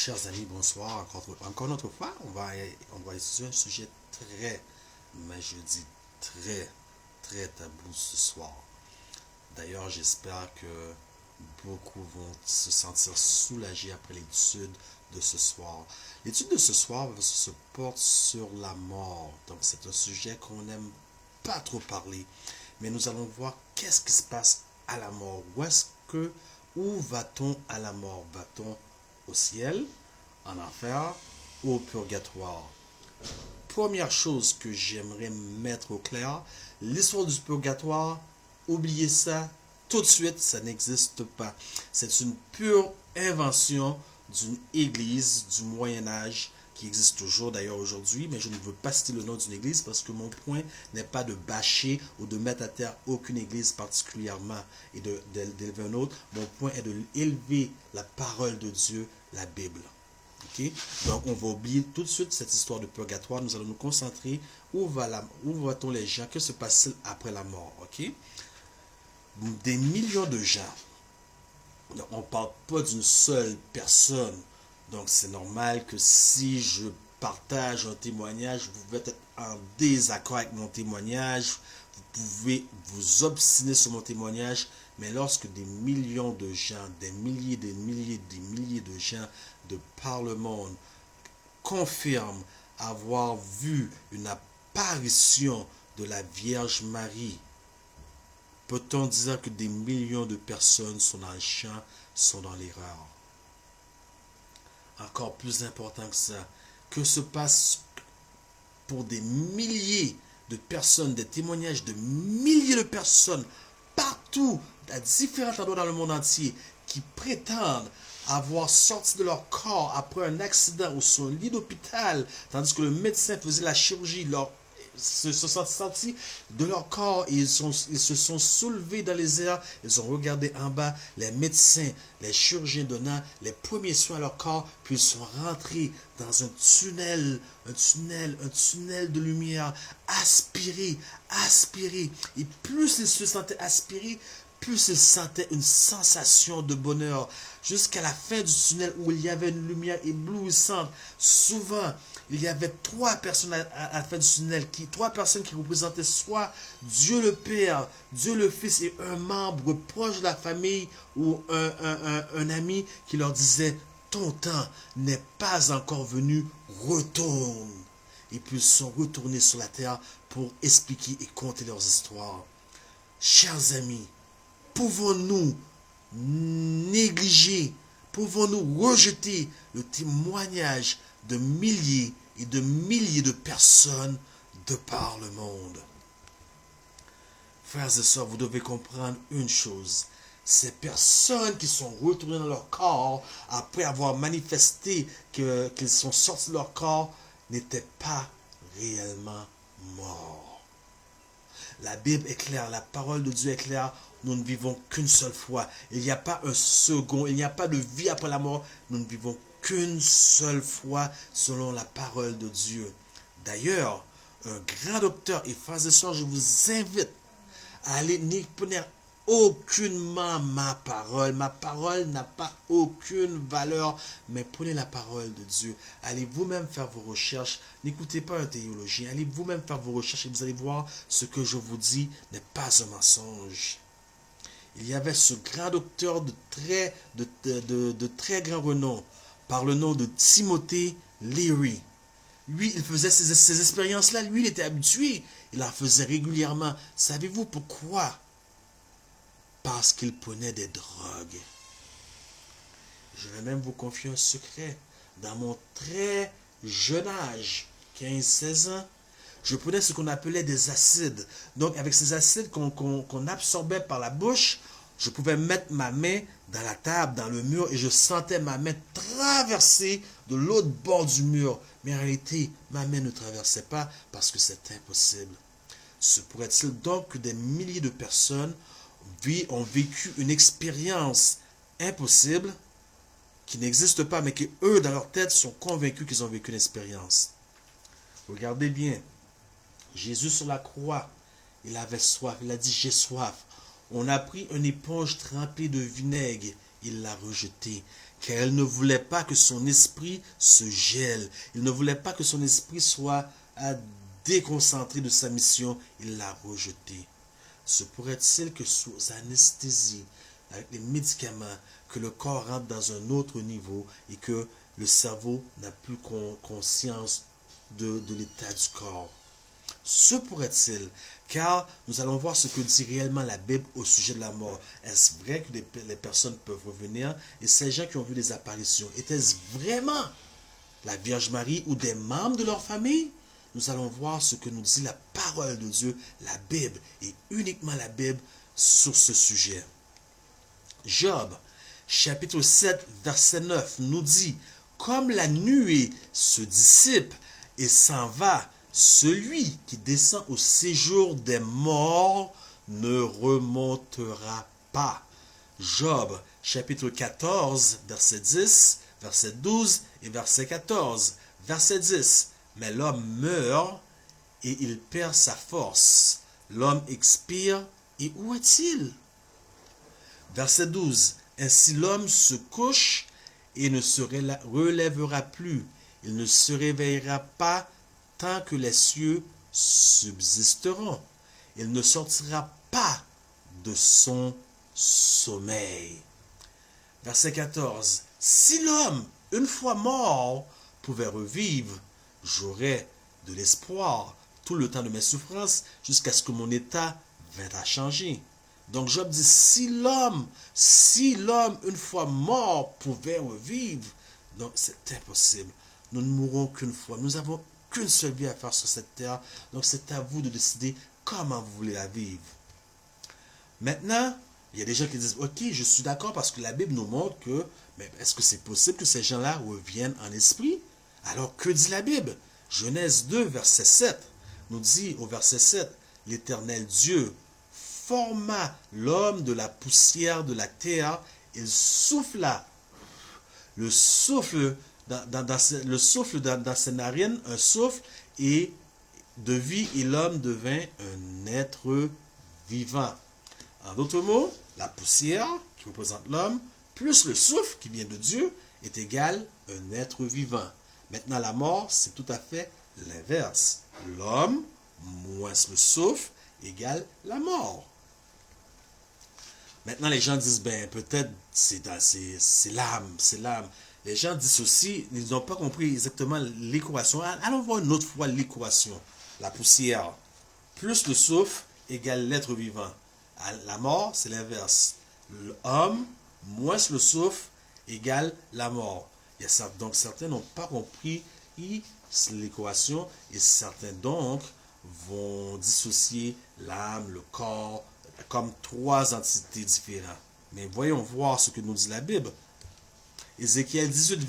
Chers amis, bonsoir. Encore une autre fois, on va étudier un sujet très, mais je dis très, très tabou ce soir. D'ailleurs, j'espère que beaucoup vont se sentir soulagés après l'étude de ce soir. L'étude de ce soir se porte sur la mort. Donc, c'est un sujet qu'on n'aime pas trop parler. Mais nous allons voir qu'est-ce qui se passe à la mort. Où va-t-on à la mort? Va-t-on au ciel, en enfer ou au purgatoire? Première chose que j'aimerais mettre au clair, l'histoire du purgatoire, oubliez ça tout de suite, ça n'existe pas. C'est une pure invention d'une église du Moyen Âge qui existe toujours d'ailleurs aujourd'hui, mais je ne veux pas citer le nom d'une église parce que mon point n'est pas de bâcher ou de mettre à terre aucune église particulièrement et d'élever un autre. Mon point est de élever la parole de Dieu, la Bible. Okay? Donc, on va oublier tout de suite cette histoire de purgatoire. Nous allons nous concentrer où va-t-on les gens, que se passe-t-il après la mort. Okay? Des millions de gens. On ne parle pas d'une seule personne. Donc, c'est normal que si je partage un témoignage, vous pouvez être en désaccord avec mon témoignage. Vous pouvez vous obstiner sur mon témoignage. Mais lorsque des millions de gens, des milliers de gens de par le monde confirment avoir vu une apparition de la Vierge Marie, peut-on dire que des millions de personnes sont dans le champ, sont dans l'erreur? Encore plus important que ça, que se passe pour des milliers de personnes, des témoignages de milliers de personnes partout, à différents endroits dans le monde entier, qui prétendent avoir sorti de leur corps après un accident ou sur un lit d'hôpital, tandis que le médecin faisait la chirurgie, se sont sortis de leur corps et ils se sont soulevés dans les airs, ils ont regardé en bas, les médecins, les chirurgiens donnant les premiers soins à leur corps, puis ils sont rentrés dans un tunnel de lumière, aspirés, et plus ils se sentaient aspirés, plus ils sentaient une sensation de bonheur, jusqu'à la fin du tunnel où il y avait une lumière éblouissante. Souvent, il y avait trois personnes à la fin du tunnel, trois personnes qui représentaient soit Dieu le Père, Dieu le Fils et un membre proche de la famille ou un ami qui leur disait « Ton temps n'est pas encore venu, retourne ». Et puis ils sont retournés sur la terre pour expliquer et conter leurs histoires. Chers amis, pouvons-nous négliger, pouvons-nous rejeter le témoignage de milliers et de milliers de personnes de par le monde? Frères et sœurs, vous devez comprendre une chose. Ces personnes qui sont retournées dans leur corps après avoir manifesté qu'ils sont sortis de leur corps n'étaient pas réellement morts. La Bible est claire, la parole de Dieu est claire. Nous ne vivons qu'une seule fois. Il n'y a pas un second, il n'y a pas de vie après la mort. Nous ne vivons qu'une seule fois selon la parole de Dieu. D'ailleurs, un grand docteur, et frères et sœurs, je vous invite à aller n'y prenez aucunement ma parole. Ma parole n'a pas aucune valeur, mais prenez la parole de Dieu. Allez vous-même faire vos recherches. N'écoutez pas un théologien. Allez vous-même faire vos recherches et vous allez voir ce que je vous dis n'est pas un mensonge. Il y avait ce grand docteur de très grand renom, par le nom de Timothy Leary. Lui, il faisait ces expériences-là. Lui, il était habitué. Il en faisait régulièrement. Savez-vous pourquoi? Parce qu'il prenait des drogues. Je vais même vous confier un secret. Dans mon très jeune âge, 15-16 ans, je prenais ce qu'on appelait des acides. Donc, avec ces acides qu'on absorbait par la bouche, je pouvais mettre ma main dans la table, dans le mur, et je sentais ma main traverser de l'autre bord du mur. Mais en réalité, ma main ne traversait pas parce que c'est impossible. Se pourrait-il donc que des milliers de personnes ont vécu une expérience impossible qui n'existe pas, mais que eux, dans leur tête, sont convaincus qu'ils ont vécu une expérience? Regardez bien. Jésus sur la croix, il avait soif. Il a dit « j'ai soif ». On a pris une éponge trempée de vinaigre il l'a rejetée, car elle ne voulait pas que son esprit se gèle. Il ne voulait pas que son esprit soit déconcentré de sa mission. Il l'a rejetée. Se pourrait-il que sous anesthésie, avec les médicaments, que le corps rentre dans un autre niveau et que le cerveau n'a plus conscience de l'état du corps? Se pourrait-il, car nous allons voir ce que dit réellement la Bible au sujet de la mort. Est-ce vrai que les personnes peuvent revenir? Et ces gens qui ont vu des apparitions, était-ce vraiment la Vierge Marie ou des membres de leur famille? Nous allons voir ce que nous dit la parole de Dieu, la Bible, et uniquement la Bible sur ce sujet. Job, chapitre 7, verset 9, nous dit, « Comme la nuée se dissipe et s'en va, celui qui descend au séjour des morts ne remontera pas. » Job, chapitre 14, verset 10, verset 12 et verset 14. Verset 10. Mais l'homme meurt et il perd sa force. L'homme expire et où est-il? Verset 12. Ainsi l'homme se couche et ne se relèvera plus. Il ne se réveillera pas tant que les cieux subsisteront. Il ne sortira pas de son sommeil. Verset 14. Si l'homme, une fois mort, pouvait revivre, j'aurais de l'espoir tout le temps de mes souffrances jusqu'à ce que mon état vint à changer. Donc Job dit, si l'homme, une fois mort, pouvait revivre, donc c'est impossible. Nous ne mourrons qu'une fois. Nous avons qu'une seule vie à faire sur cette terre. Donc c'est à vous de décider comment vous voulez la vivre. Maintenant, il y a des gens qui disent, ok, je suis d'accord parce que la Bible nous montre que, mais est-ce que c'est possible que ces gens-là reviennent en esprit? Alors que dit la Bible? Genèse 2, verset 7, nous dit au verset 7, l'Éternel Dieu forma l'homme de la poussière de la terre, il souffla le souffle dans ses narines, un souffle et de vie, et l'homme devint un être vivant. En d'autres mots, la poussière, qui représente l'homme, plus le souffle, qui vient de Dieu, est égal à un être vivant. Maintenant, la mort, c'est tout à fait l'inverse. L'homme, moins le souffle, égale la mort. Maintenant, les gens disent, ben, peut-être c'est l'âme. Les gens disent aussi, ils n'ont pas compris exactement l'équation. Allons voir une autre fois l'équation. La poussière, plus le souffle, égale l'être vivant. La mort, c'est l'inverse. L'homme, moins le souffle, égale la mort. Donc, certains n'ont pas compris l'équation et certains, donc, vont dissocier l'âme, le corps, comme trois entités différentes. Mais voyons voir ce que nous dit la Bible. Ézéchiel 18,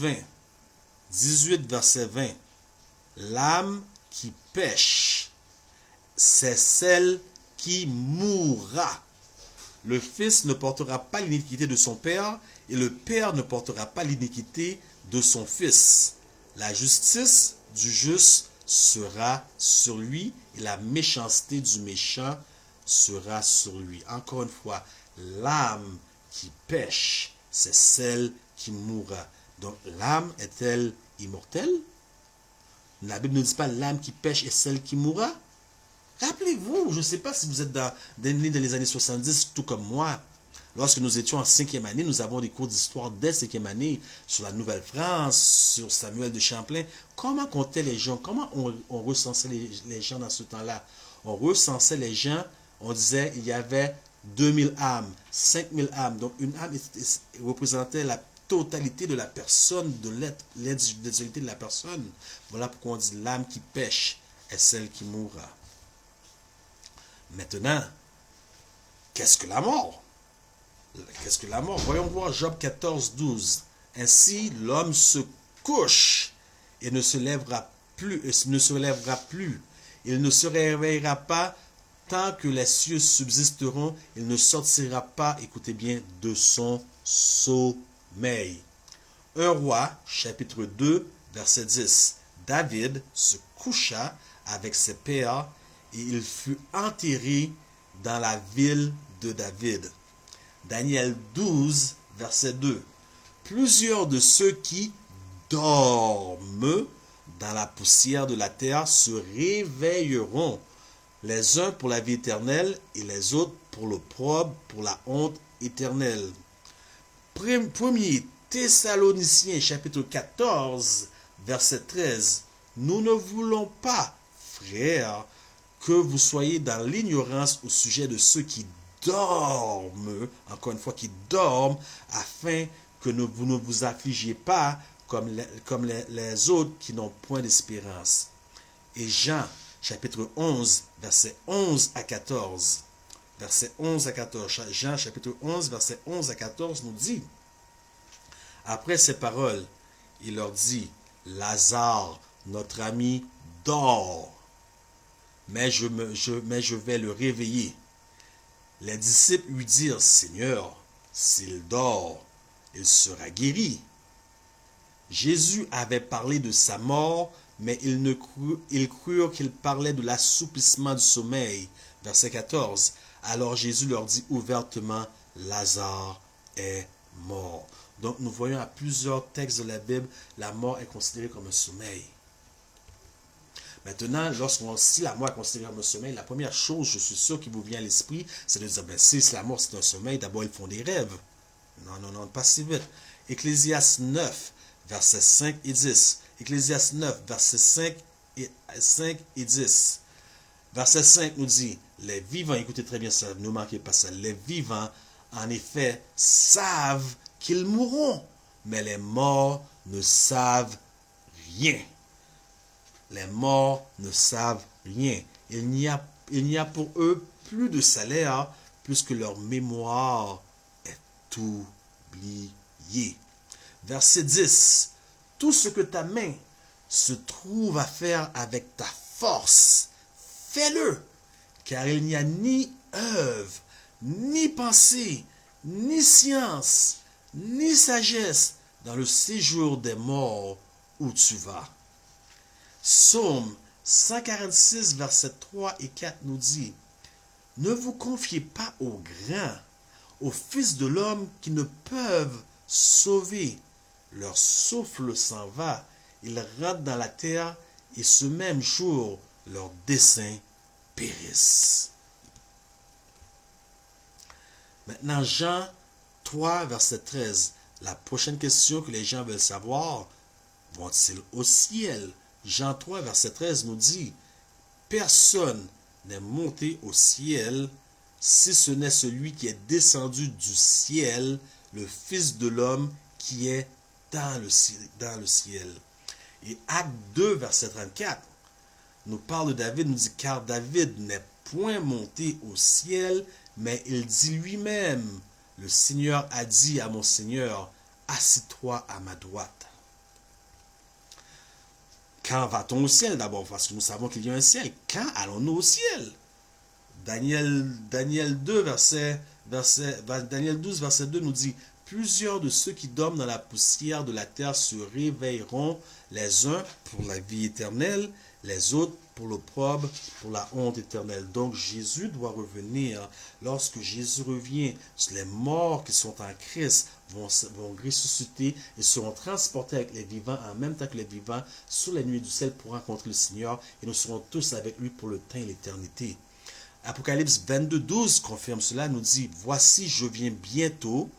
verset 20. L'âme qui pêche, c'est celle qui mourra. Le fils ne portera pas l'iniquité de son père, et le père ne portera pas l'iniquité de son fils. La justice du juste sera sur lui, et la méchanceté du méchant sera sur lui. Encore une fois, l'âme qui pêche, c'est celle qui mourra. Donc l'âme est-elle immortelle? La Bible ne dit pas l'âme qui pêche est celle qui mourra. Rappelez-vous, je ne sais pas si vous êtes dans les années 70, tout comme moi. Lorsque nous étions en 5e année, nous avons des cours d'histoire dès 5e année sur la Nouvelle-France, sur Samuel de Champlain. Comment comptaient les gens? Comment on recensait les gens dans ce temps-là? On recensait les gens, on disait il y avait 2000 âmes, 5000 âmes. Donc une âme représentait la totalité de la personne, de l'individualité de la personne. Voilà pourquoi on dit l'âme qui pêche est celle qui mourra. Maintenant, qu'est-ce que la mort? Qu'est-ce que la mort? Voyons voir Job 14, 12. Ainsi, l'homme se couche et ne se lèvera plus. Il ne se réveillera pas tant que les cieux subsisteront. Il ne sortira pas, écoutez bien, de son sommeil. 1 Roi, chapitre 2, verset 10. David se coucha avec ses pères et il fut enterré dans la ville de David. Daniel 12, verset 2. Plusieurs de ceux qui dorment dans la poussière de la terre se réveilleront, les uns pour la vie éternelle et les autres pour l'opprobre, pour la honte éternelle. Premier Thessaloniciens chapitre 14, verset 13. Nous ne voulons pas, frères, que vous soyez dans l'ignorance au sujet de ceux qui dorment, encore une fois, qui dorment, afin que vous ne vous affligiez pas comme les autres qui n'ont point d'espérance. Et Jean, chapitre 11, verset 11 à 14. Verset 11 à 14. Jean, chapitre 11, verset 11 à 14 nous dit, après ces paroles, il leur dit, Lazare, notre ami, dort, mais je vais le réveiller. Les disciples lui dirent, Seigneur, s'il dort, il sera guéri. Jésus avait parlé de sa mort, mais ils crurent qu'il parlait de l'assouplissement du sommeil. Verset 14. Alors Jésus leur dit ouvertement, Lazare est mort. Donc nous voyons à plusieurs textes de la Bible, la mort est considérée comme un sommeil. Maintenant, si la mort est considérée comme un sommeil, la première chose, je suis sûr, qui vous vient à l'esprit, c'est de dire, si la mort c'est un sommeil, d'abord ils font des rêves. Non, pas si vite. Ecclésiaste 9, versets 5 et 10. Ecclésiaste 9, versets 5 et 10. Verset 5 nous dit, les vivants, écoutez très bien ça, ne manquez pas ça, les vivants, en effet, savent qu'ils mourront, mais les morts ne savent rien. Les morts ne savent rien. Il n'y a pour eux plus de salaire, puisque leur mémoire est oubliée. Verset 10. Tout ce que ta main se trouve à faire avec ta force, fais-le, car il n'y a ni œuvre, ni pensée, ni science, ni sagesse dans le séjour des morts où tu vas. Psaume 146, versets 3 et 4 nous dit, ne vous confiez pas aux grands, aux fils de l'homme qui ne peuvent sauver. Leur souffle s'en va, ils rentrent dans la terre et ce même jour, leurs desseins périssent. Maintenant, Jean 3, verset 13. La prochaine question que les gens veulent savoir, vont-ils au ciel? Jean 3, verset 13 nous dit, personne n'est monté au ciel si ce n'est celui qui est descendu du ciel, le Fils de l'homme qui est dans le ciel. Et Acte 2, verset 34, nous parle de David, nous dit, car David n'est point monté au ciel, mais il dit lui-même, le Seigneur a dit à mon Seigneur, assis-toi à ma droite. Quand va-t-on au ciel d'abord? Parce que nous savons qu'il y a un ciel. Quand allons-nous au ciel? Daniel 12, verset 2 nous dit, plusieurs de ceux qui dorment dans la poussière de la terre se réveilleront, les uns pour la vie éternelle, les autres pour l'opprobre, pour la honte éternelle. Donc Jésus doit revenir. Lorsque Jésus revient, les morts qui sont en Christ vont ressusciter et seront transportés avec les vivants en même temps que les vivants sur les nuées du ciel pour rencontrer le Seigneur et nous serons tous avec lui pour le temps et l'éternité. Apocalypse 22, 12 confirme cela, nous dit, voici je viens bientôt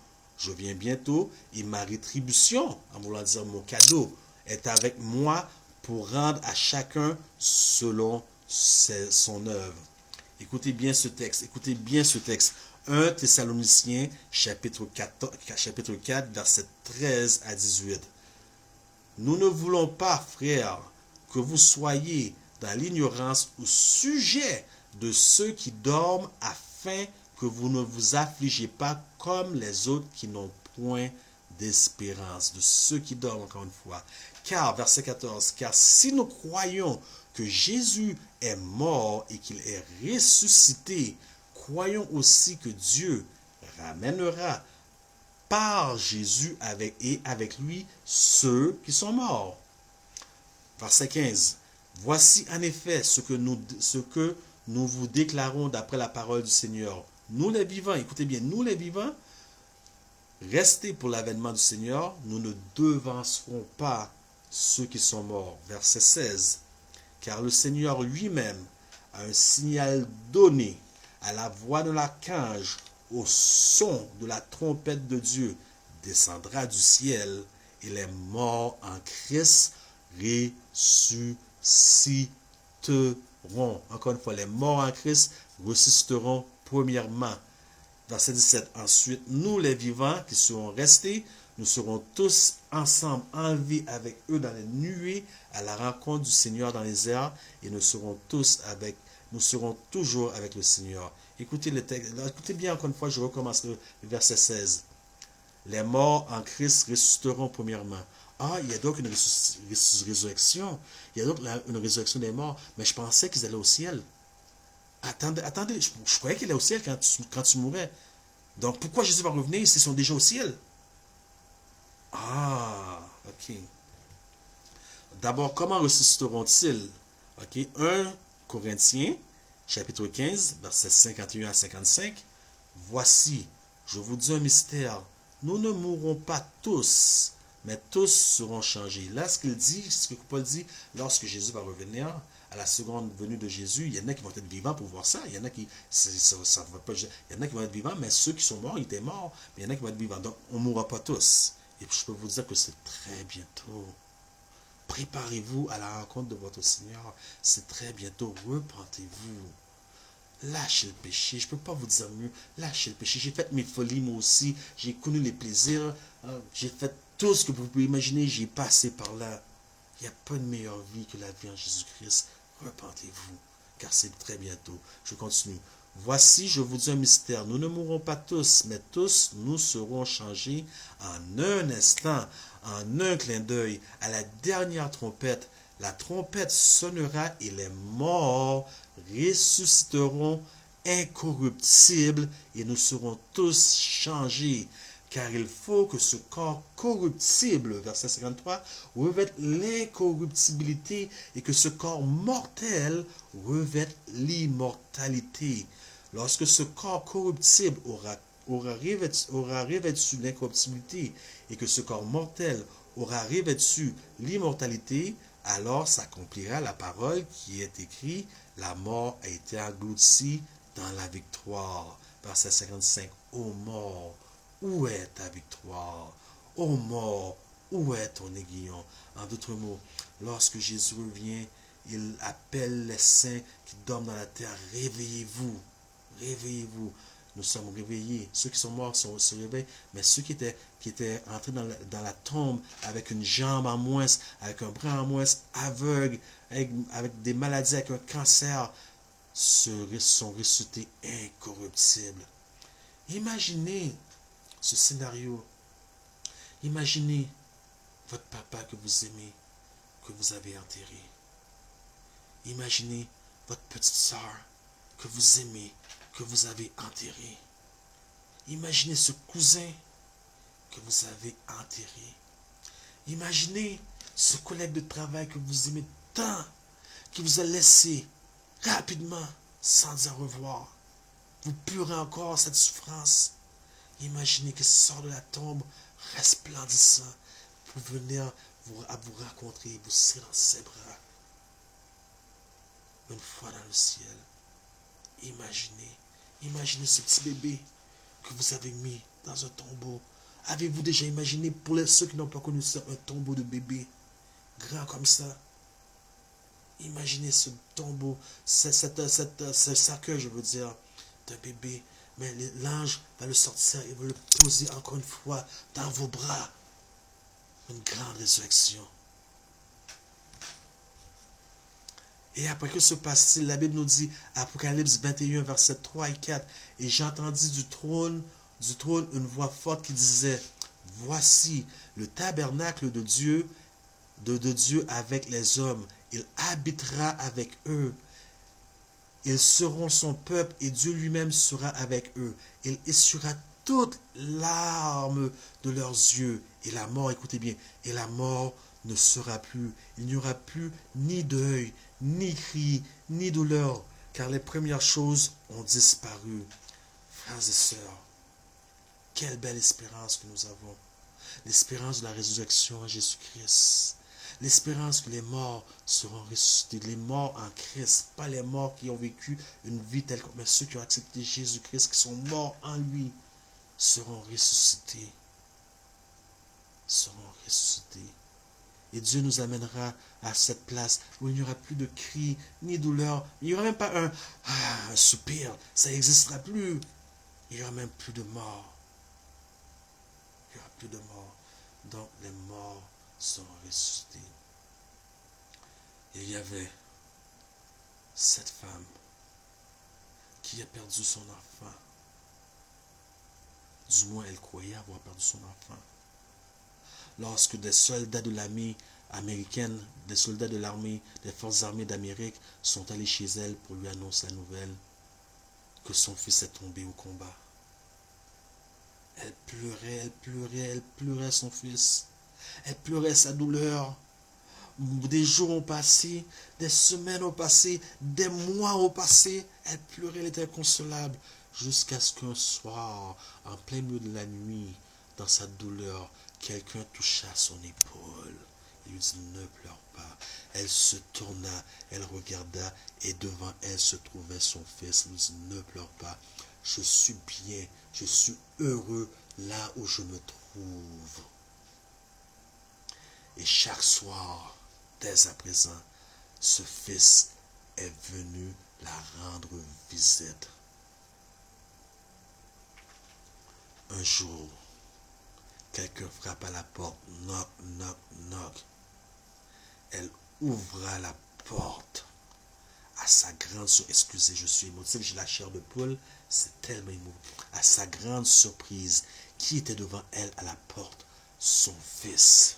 et ma rétribution, en voulant dire mon cadeau, est avec moi pour rendre à chacun selon son œuvre. Écoutez bien ce texte. 1 Thessaloniciens, chapitre 4, verset 13 à 18. Nous ne voulons pas, frères, que vous soyez dans l'ignorance au sujet de ceux qui dorment, afin que vous ne vous affligez pas comme les autres qui n'ont point d'espérance. De ceux qui dorment, encore une fois. Car, verset 14, car si nous croyons que Jésus est mort et qu'il est ressuscité, croyons aussi que Dieu ramènera par Jésus avec lui ceux qui sont morts. Verset 15. Voici en effet ce que nous vous déclarons d'après la parole du Seigneur. Nous les vivants, écoutez bien, nous les vivants, Restez pour l'avènement du Seigneur, nous ne devancerons pas ceux qui sont morts. Verset 16. Car le Seigneur lui-même a un signal donné à la voix de l'archange, au son de la trompette de Dieu, descendra du ciel, et les morts en Christ ressusciteront. Encore une fois, les morts en Christ ressusciteront premièrement. Verset 17. Ensuite, nous les vivants qui serons restés, nous serons tous ensemble enlevés avec eux dans les nuées à la rencontre du Seigneur dans les airs, et nous serons toujours avec le Seigneur. Écoutez le texte, écoutez bien encore une fois, je recommence le verset 16. Les morts en Christ ressusciteront premièrement. Ah, il y a donc une résurrection. Il y a donc une résurrection des morts. Mais je pensais qu'ils allaient au ciel. Attendez, je croyais qu'ils allaient au ciel quand tu mourais. Donc pourquoi Jésus va revenir s'ils sont déjà au ciel? Ah, ok. D'abord, comment ressusciteront-ils? Ok, 1 Corinthiens, chapitre 15, versets 51 à 55. Voici, je vous dis un mystère. Nous ne mourrons pas tous, mais tous seront changés. Là, ce que Paul dit, lorsque Jésus va revenir, à la seconde venue de Jésus, il y en a qui vont être vivants pour voir ça. Il y en a qui, ça va pas, il y en a qui vont être vivants, mais ceux qui sont morts, ils étaient morts. Mais il y en a qui vont être vivants. Donc, on ne mourra pas tous. Et je peux vous dire que c'est très bientôt. Préparez-vous à la rencontre de votre Seigneur. C'est très bientôt. Repentez-vous. Lâchez le péché. Je ne peux pas vous dire mieux. Lâchez le péché. J'ai fait mes folies moi aussi. J'ai connu les plaisirs. J'ai fait tout ce que vous pouvez imaginer. J'ai passé par là. Il n'y a pas de meilleure vie que la vie en Jésus-Christ. Repentez-vous, car c'est très bientôt. Je continue. Voici, je vous dis un mystère. Nous ne mourrons pas tous, mais tous nous serons changés en un instant, en un clin d'œil, à la dernière trompette. La trompette sonnera et les morts ressusciteront incorruptibles et nous serons tous changés. Car il faut que ce corps corruptible, verset 53, revête l'incorruptibilité et que ce corps mortel revête l'immortalité. Lorsque ce corps corruptible aura revêtu l'incorruptibilité et que ce corps mortel aura revêtu l'immortalité, alors s'accomplira la parole qui est écrite, la mort a été engloutie dans la victoire. Verset 55, ô mort, où est ta victoire? Ô mort, où est ton aiguillon? En d'autres mots, lorsque Jésus revient, il appelle les saints qui dorment dans la terre, réveillez-vous, réveillez-vous. Nous sommes réveillés. Ceux qui sont morts se réveillent, mais ceux qui étaient entrés dans la tombe avec une jambe en moins, avec un bras en moins, aveugles, avec des maladies, avec un cancer, sont ressuscités incorruptibles. Imaginez ce scénario. Imaginez votre papa que vous aimez, que vous avez enterré. Imaginez votre petite soeur que vous aimez, que vous avez enterré. Imaginez ce cousin que vous avez enterré. Imaginez ce collègue de travail que vous aimez tant, qui vous a laissé rapidement sans dire au revoir. Vous purez encore cette souffrance. Imaginez qu'il sort de la tombe resplendissant pour venir à vous rencontrer, vous serrer dans ses bras. Une fois dans le ciel, imaginez ce petit bébé que vous avez mis dans un tombeau. Avez-vous déjà imaginé, pour ceux qui n'ont pas connu ça, un tombeau de bébé grand comme ça? Imaginez ce tombeau, ce cercueil, je veux dire, d'un bébé. Mais l'ange va le sortir et va le poser encore une fois dans vos bras. Une grande résurrection. Et après, que se passe-t-il? La Bible nous dit, Apocalypse 21, versets 3 et 4, et j'entendis du trône une voix forte qui disait, voici le tabernacle de Dieu avec les hommes. Il habitera avec eux. Ils seront son peuple et Dieu lui-même sera avec eux. Il essuiera toutes larmes de leurs yeux. Et la mort, écoutez bien, et la mort ne sera plus. Il n'y aura plus ni deuil, ni cri, ni douleur, car les premières choses ont disparu. Frères et sœurs, Quelle belle espérance que nous avons. L'espérance de la résurrection en Jésus-Christ. L'espérance que les morts seront ressuscités. Les morts en Christ. Pas les morts qui ont vécu une vie telle que... Mais ceux qui ont accepté Jésus-Christ, qui sont morts en lui, seront ressuscités. Seront ressuscités. Et Dieu nous amènera à cette place où il n'y aura plus de cris ni douleur. Il n'y aura même pas un soupir. Ça n'existera plus. Il n'y aura même plus de mort. Il n'y aura plus de mort. Donc les morts seront ressuscités. Il y avait cette femme qui a perdu son enfant. Du moins, elle croyait avoir perdu son enfant. Lorsque des soldats de l'armée américaine, des soldats de l'armée, des forces armées d'Amérique sont allés chez elle pour lui annoncer la nouvelle que son fils est tombé au combat. Elle pleurait son fils. Elle pleurait sa douleur. Des jours ont passé, des semaines ont passé, des mois ont passé. Elle pleurait, elle était inconsolable. Jusqu'à ce qu'un soir, en plein milieu de la nuit, dans sa douleur, quelqu'un toucha son épaule. Il lui dit, ne pleure pas. Elle se tourna, elle regarda, et devant elle se trouvait son fils. Il lui dit, ne pleure pas. Je suis bien, je suis heureux là où je me trouve. Et chaque soir, dès à présent, ce fils est venu la rendre visite. Un jour, quelqu'un frappe à la porte. Knock, knock, knock. Elle ouvra la porte. À sa grande surprise, excusez, je suis émotif, j'ai la chair de poule, c'est tellement émouvant. À sa grande surprise, qui était devant elle à la porte? Son fils.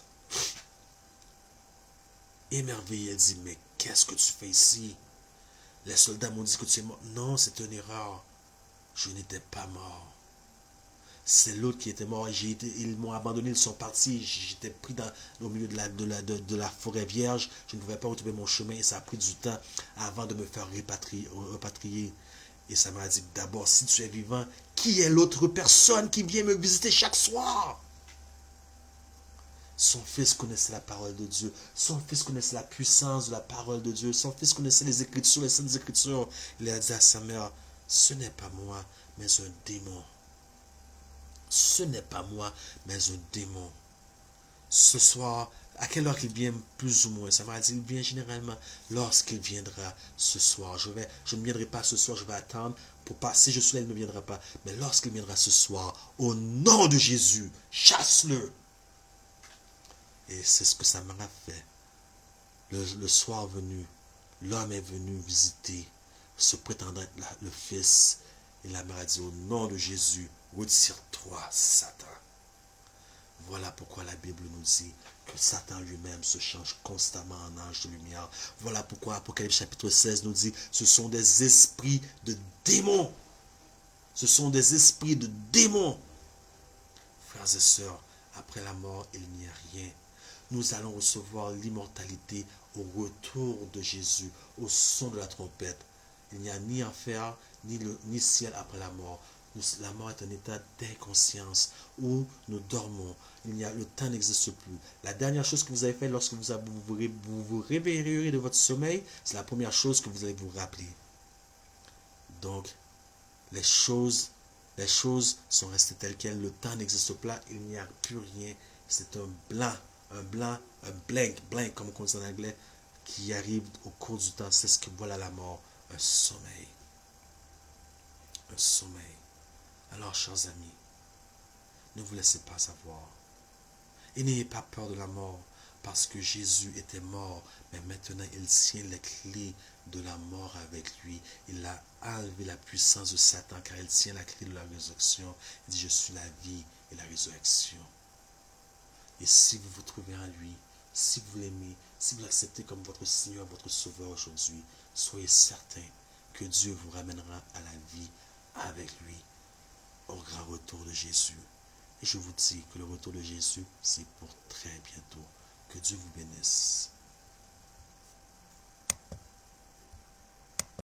Émerveillée, elle dit, mais qu'est-ce que tu fais ici? Les soldats m'ont dit que tu es mort. Non, c'est une erreur. Je n'étais pas mort. C'est l'autre qui était mort. Ils m'ont abandonné, ils sont partis. J'étais pris au milieu de la forêt vierge. Je ne pouvais pas retrouver mon chemin et ça a pris du temps avant de me faire repatrier. Et ça m'a dit, d'abord, si tu es vivant, qui est l'autre personne qui vient me visiter chaque soir? Son fils connaissait la parole de Dieu. Son fils connaissait la puissance de la parole de Dieu. Son fils connaissait les Écritures, les Saintes Écritures. Il a dit à sa mère, ce n'est pas moi, mais un démon. Ce n'est pas moi, mais un démon. Ce soir, à quelle heure qu'il vient plus ou moins? Ça m'a dit, il vient généralement lorsqu'il viendra ce soir. Je ne viendrai pas ce soir, je vais attendre pour pas. Si je suis là, il ne viendra pas. Mais lorsqu'il viendra ce soir, au nom de Jésus, chasse-le. Et c'est ce que sa mère a fait. Le soir venu, l'homme est venu visiter ce prétendant être le fils. Et la mère a dit, au nom de Jésus, retire-toi, Satan. Voilà pourquoi la Bible nous dit que Satan lui-même se change constamment en ange de lumière. Voilà pourquoi Apocalypse chapitre 16 nous dit, ce sont des esprits de démons. Ce sont des esprits de démons. Frères et sœurs, après la mort, il n'y a rien. Nous allons recevoir l'immortalité au retour de Jésus, au son de la trompette. Il n'y a ni enfer, ni ciel après la mort. La mort est un état d'inconscience où nous dormons. Le temps n'existe plus. La dernière chose que vous avez fait lorsque vous réveillerez de votre sommeil, c'est la première chose que vous allez vous rappeler. Donc, les choses sont restées telles quelles. Le temps n'existe pas. Il n'y a plus rien. C'est un blank, comme on dit en anglais, qui arrive au cours du temps. C'est ce que voilà la mort. Un sommeil. Un sommeil. Alors, chers amis, ne vous laissez pas avoir. Et n'ayez pas peur de la mort, parce que Jésus était mort, mais maintenant il tient les clés de la mort avec lui. Il a enlevé la puissance de Satan, car il tient la clé de la résurrection. Il dit, je suis la vie et la résurrection. Et si vous vous trouvez en lui, si vous l'aimez, si vous l'acceptez comme votre Seigneur, votre Sauveur aujourd'hui, soyez certain que Dieu vous ramènera à la vie avec lui au grand retour de Jésus. Et je vous dis que le retour de Jésus, c'est pour très bientôt. Que Dieu vous bénisse.